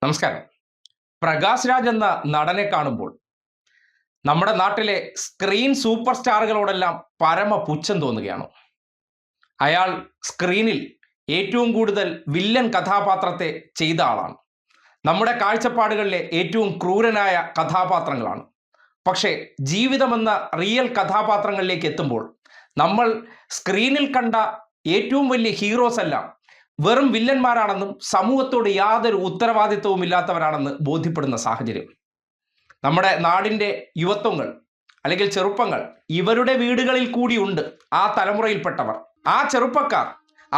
നമസ്കാരം. പ്രകാശ് രാജ് എന്ന നടനെ കാണുമ്പോൾ നമ്മുടെ നാട്ടിലെ സ്ക്രീൻ സൂപ്പർ സ്റ്റാറുകളോടെല്ലാം പരമ പുച്ഛം തോന്നുകയാണ്. അയാൾ സ്ക്രീനിൽ ഏറ്റവും കൂടുതൽ വില്ലൻ കഥാപാത്രത്തെ ചെയ്ത ആളാണ്. നമ്മുടെ കാഴ്ചപ്പാടുകളിലെ ഏറ്റവും ക്രൂരനായ കഥാപാത്രങ്ങളാണ്. പക്ഷേ ജീവിതമെന്ന റിയൽ കഥാപാത്രങ്ങളിലേക്ക് എത്തുമ്പോൾ നമ്മൾ സ്ക്രീനിൽ കണ്ട ഏറ്റവും വലിയ ഹീറോസ് എല്ലാം വെറും വില്ലന്മാരാണെന്നും സമൂഹത്തോട് യാതൊരു ഉത്തരവാദിത്വവും ഇല്ലാത്തവരാണെന്ന് ബോധ്യപ്പെടുന്ന സാഹചര്യം. നമ്മുടെ നാടിൻ്റെ യുവത്വങ്ങൾ അല്ലെങ്കിൽ ചെറുപ്പങ്ങൾ ഇവരുടെ വീടുകളിൽ കൂടിയുണ്ട്. ആ തലമുറയിൽപ്പെട്ടവർ, ആ ചെറുപ്പക്കാർ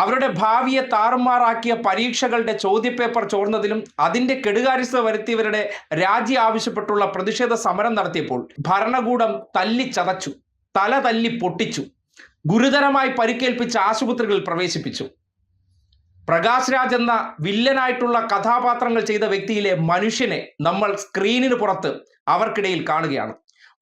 അവരുടെ ഭാവിയെ താറുമാറാക്കിയ പരീക്ഷകളുടെ ചോദ്യപേപ്പർ ചോർന്നതിലും അതിൻ്റെ കെടുകാര്യസ്ഥത വരുത്തിയവരുടെ രാജി ആവശ്യപ്പെട്ടുള്ള പ്രതിഷേധ സമരം നടത്തിയപ്പോൾ ഭരണകൂടം തല്ലിച്ചതച്ചു, തല തല്ലി പൊട്ടിച്ചു, ഗുരുതരമായി പരിക്കേൽപ്പിച്ച് ആശുപത്രികളിൽ പ്രവേശിപ്പിച്ചു. പ്രകാശ് രാജ് എന്ന വില്ലനായിട്ടുള്ള കഥാപാത്രങ്ങൾ ചെയ്ത വ്യക്തിയിലെ മനുഷ്യനെ നമ്മൾ സ്ക്രീനിന് പുറത്ത് അവർക്കിടയിൽ കാണുകയാണ്.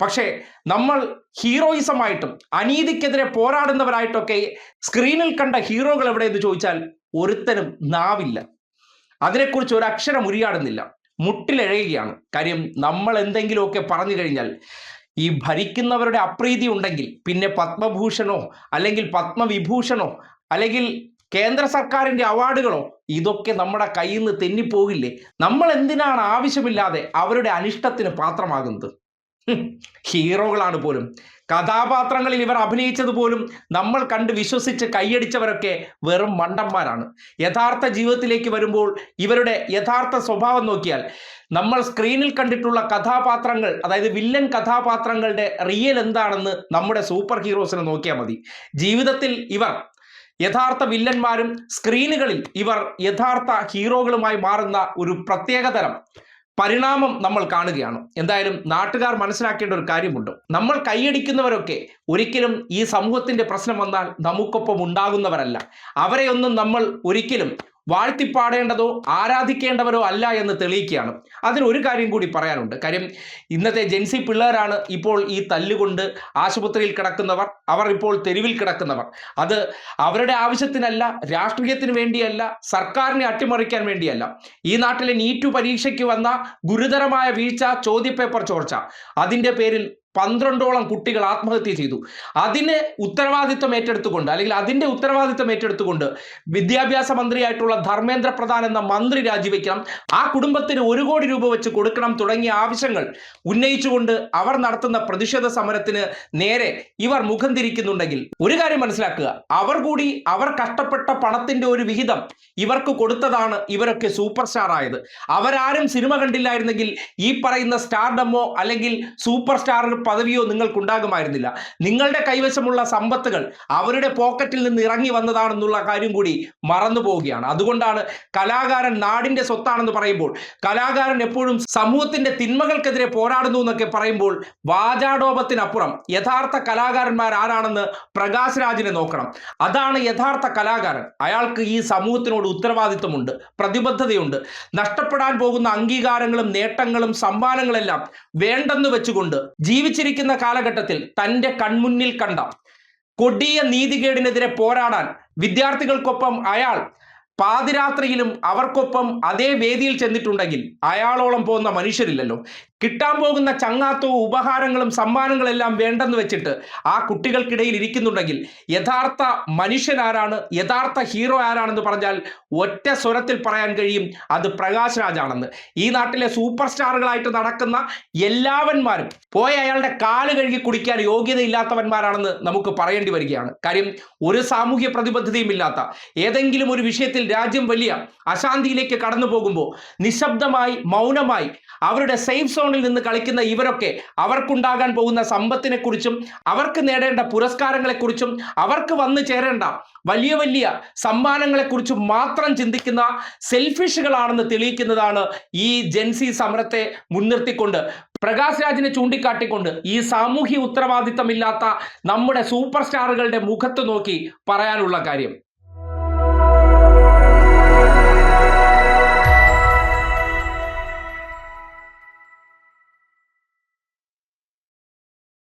പക്ഷേ നമ്മൾ ഹീറോയിസമായിട്ടും അനീതിക്കെതിരെ പോരാടുന്നവരായിട്ടൊക്കെ സ്ക്രീനിൽ കണ്ട ഹീറോകൾ എവിടെയെന്ന് ചോദിച്ചാൽ ഒരുത്തനും നാവില്ല. അതിനെക്കുറിച്ച് ഒരു അക്ഷരം ഉരിയാടുന്നില്ല, മുട്ടിലെഴയുകയാണ്. കാര്യം നമ്മൾ എന്തെങ്കിലുമൊക്കെ പറഞ്ഞു കഴിഞ്ഞാൽ ഈ ഭരിക്കുന്നവരുടെ അപ്രീതി ഉണ്ടെങ്കിൽ പിന്നെ പത്മഭൂഷണോ അല്ലെങ്കിൽ പത്മവിഭൂഷണോ അല്ലെങ്കിൽ കേന്ദ്ര സർക്കാരിൻ്റെ അവാർഡുകളോ ഇതൊക്കെ നമ്മുടെ കയ്യിൽ നിന്ന് തെന്നിപ്പോകില്ലേ? നമ്മൾ എന്തിനാണ് ആവശ്യമില്ലാതെ അവരുടെ അനിഷ്ടത്തിന് പാത്രമാകുന്നത്? ഹീറോകളാണ് പോലും, കഥാപാത്രങ്ങളിൽ ഇവർ അഭിനയിച്ചത് പോലും നമ്മൾ കണ്ട് വിശ്വസിച്ച് കൈയടിച്ചവരൊക്കെ വെറും മണ്ടന്മാരാണ്. യഥാർത്ഥ ജീവിതത്തിലേക്ക് വരുമ്പോൾ ഇവരുടെ യഥാർത്ഥ സ്വഭാവം നോക്കിയാൽ നമ്മൾ സ്ക്രീനിൽ കണ്ടിട്ടുള്ള കഥാപാത്രങ്ങൾ, അതായത് വില്ലൻ കഥാപാത്രങ്ങളുടെ റിയൽ എന്താണെന്ന് നമ്മുടെ സൂപ്പർ ഹീറോസിനെ നോക്കിയാൽ മതി. ജീവിതത്തിൽ ഇവർ യഥാർത്ഥ വില്ലന്മാരും സ്ക്രീനുകളിൽ ഇവർ യഥാർത്ഥ ഹീറോകളുമായി മാറുന്ന ഒരു പ്രത്യേകതരം പരിണാമം നമ്മൾ കാണുകയാണ്. എന്തായാലും നാട്ടുകാർ മനസ്സിലാക്കേണ്ട ഒരു കാര്യമുണ്ട്. നമ്മൾ കൈയടിക്കുന്നവരൊക്കെ ഒരിക്കലും ഈ സമൂഹത്തിന്റെ പ്രശ്നം വന്നാൽ നമുക്കൊപ്പം ഉണ്ടാകുന്നവരല്ല. അവരെയൊന്നും നമ്മൾ ഒരിക്കലും വാഴ്ത്തിപ്പാടേണ്ടതോ ആരാധിക്കേണ്ടവരോ അല്ല എന്ന് തെളിയിക്കുകയാണ്. അതിനൊരു കാര്യം കൂടി പറയാനുണ്ട്. കാര്യം ഇന്നത്തെ ജെൻസി പിള്ളേരാണ് ഇപ്പോൾ ഈ തല്ലുകൊണ്ട് ആശുപത്രിയിൽ കിടക്കുന്നവർ, അവർ ഇപ്പോൾ തെരുവിൽ കിടക്കുന്നവർ. അത് അവരുടെ ആവശ്യത്തിനല്ല, രാഷ്ട്രീയത്തിന് വേണ്ടിയല്ല, സർക്കാരിനെ അട്ടിമറിക്കാൻ വേണ്ടിയല്ല. ഈ നാട്ടിലെ നീറ്റ് പരീക്ഷയ്ക്ക് വന്ന ഗുരുതരമായ വീഴ്ച, ചോദ്യപേപ്പർ ചോർച്ച, അതിൻ്റെ പേരിൽ 12ഓളം കുട്ടികൾ ആത്മഹത്യ ചെയ്തു. അതിന് ഉത്തരവാദിത്വം ഏറ്റെടുത്തുകൊണ്ട് അല്ലെങ്കിൽ അതിൻ്റെ ഉത്തരവാദിത്വം ഏറ്റെടുത്തുകൊണ്ട് വിദ്യാഭ്യാസ മന്ത്രിയായിട്ടുള്ള ധർമ്മേന്ദ്ര പ്രധാൻ എന്ന മന്ത്രി രാജിവെക്കണം, ആ കുടുംബത്തിന് 1 കോടി രൂപ വെച്ച് കൊടുക്കണം തുടങ്ങിയ ആവശ്യങ്ങൾ ഉന്നയിച്ചുകൊണ്ട് അവർ നടത്തുന്ന പ്രതിഷേധ സമരത്തിന് നേരെ ഇവർ മുഖം തിരിക്കുന്നുണ്ടെങ്കിൽ ഒരു കാര്യം മനസ്സിലാക്കുക, അവർ കഷ്ടപ്പെട്ട പണത്തിൻ്റെ ഒരു വിഹിതം ഇവർക്ക് കൊടുത്തതാണ് ഇവരൊക്കെ സൂപ്പർ സ്റ്റാർ ആയത്. അവരാരും സിനിമ കണ്ടില്ലായിരുന്നെങ്കിൽ ഈ പറയുന്ന സ്റ്റാർഡമോ അല്ലെങ്കിൽ സൂപ്പർ സ്റ്റാർ പദവിയോ നിങ്ങൾക്കുണ്ടാകുമായിരുന്നില്ല. നിങ്ങളുടെ കൈവശമുള്ള സമ്പത്തുകൾ അവരുടെ പോക്കറ്റിൽ നിന്ന് ഇറങ്ങി വന്നതാണെന്നുള്ള കാര്യം കൂടി മറന്നു പോവുകയാണ്. അതുകൊണ്ടാണ് കലാകാരൻ നാടിന്റെ സ്വത്താണെന്ന് പറയുമ്പോൾ, കലാകാരൻ എപ്പോഴും സമൂഹത്തിന്റെ തിന്മകൾക്കെതിരെ പോരാടുന്നു എന്നൊക്കെ പറയുമ്പോൾ വാചാടോപത്തിനപ്പുറം യഥാർത്ഥ കലാകാരന്മാർ ആരാണെന്ന് പ്രകാശ് രാജിനെ നോക്കണം. അതാണ് യഥാർത്ഥ കലാകാരൻ. അയാൾക്ക് ഈ സമൂഹത്തിനോട് ഉത്തരവാദിത്വമുണ്ട്, പ്രതിബദ്ധതയുണ്ട്. നഷ്ടപ്പെടാൻ പോകുന്ന അംഗീകാരങ്ങളും നേട്ടങ്ങളും സമ്മാനങ്ങളെല്ലാം വേണ്ടെന്ന് വെച്ചുകൊണ്ട് ജീവിച്ചിരിക്കുന്ന കാലഘട്ടത്തിൽ തൻ്റെ കൺമുന്നിൽ കണ്ട കൊടിയ നീതികേടിനെതിരെ പോരാടാൻ വിദ്യാർത്ഥികൾക്കൊപ്പം അയാൾ പാതിരാത്രിയിലും അവർക്കൊപ്പം അതേ വേദിയിൽ ചെന്നിട്ടുണ്ടെങ്കിൽ അയാളോളം പോകുന്ന മനുഷ്യരില്ലല്ലോ. കിട്ടാൻ പോകുന്ന ചങ്ങാത്തവും ഉപഹാരങ്ങളും സമ്മാനങ്ങളെല്ലാം വേണ്ടെന്ന് വെച്ചിട്ട് ആ കുട്ടികൾക്കിടയിൽ ഇരിക്കുന്നുണ്ടെങ്കിൽ യഥാർത്ഥ മനുഷ്യൻ ആരാണ്, യഥാർത്ഥ ഹീറോ ആരാണെന്ന് പറഞ്ഞാൽ ഒറ്റ സ്വരത്തിൽ പറയാൻ കഴിയും, അത് പ്രകാശ് രാജാണെന്ന്. ഈ നാട്ടിലെ സൂപ്പർ സ്റ്റാറുകളായിട്ട് നടക്കുന്ന എല്ലാവന്മാരും പോയി അയാളുടെ കാല് കഴുകി കുടിക്കാൻ യോഗ്യതയില്ലാത്തവന്മാരാണെന്ന് നമുക്ക് പറയേണ്ടി വരികയാണ്. കാര്യം ഒരു സാമൂഹ്യ പ്രതിബദ്ധതയും ഇല്ലാത്ത ഏതെങ്കിലും ഒരു വിഷയത്തിൽ രാജ്യം വലിയ അശാന്തിയിലേക്ക് കടന്നു പോകുമ്പോൾ നിശബ്ദമായി മൗനമായി അവരുടെ സേഫ് സോണിൽ നിന്ന് കളിക്കുന്ന ഇവരൊക്കെ അവർക്കുണ്ടാകാൻ പോകുന്ന സമ്പത്തിനെക്കുറിച്ചും അവർക്ക് നേടേണ്ട പുരസ്കാരങ്ങളെക്കുറിച്ചും അവർക്ക് വന്നു ചേരേണ്ട വലിയ വലിയ സമ്മാനങ്ങളെക്കുറിച്ചും മാത്രം ചിന്തിക്കുന്ന സെൽഫിഷുകളാണെന്ന് തെളിയിക്കുന്നതാണ് ഈ ജെൻസി സമരത്തെ മുൻനിർത്തിക്കൊണ്ട് പ്രകാശ് രാജിനെ ചൂണ്ടിക്കാട്ടിക്കൊണ്ട് ഈ സാമൂഹ്യ ഉത്തരവാദിത്തമില്ലാത്ത നമ്മുടെ സൂപ്പർ സ്റ്റാറുകളുടെ മുഖത്ത് നോക്കി പറയാനുള്ള കാര്യം.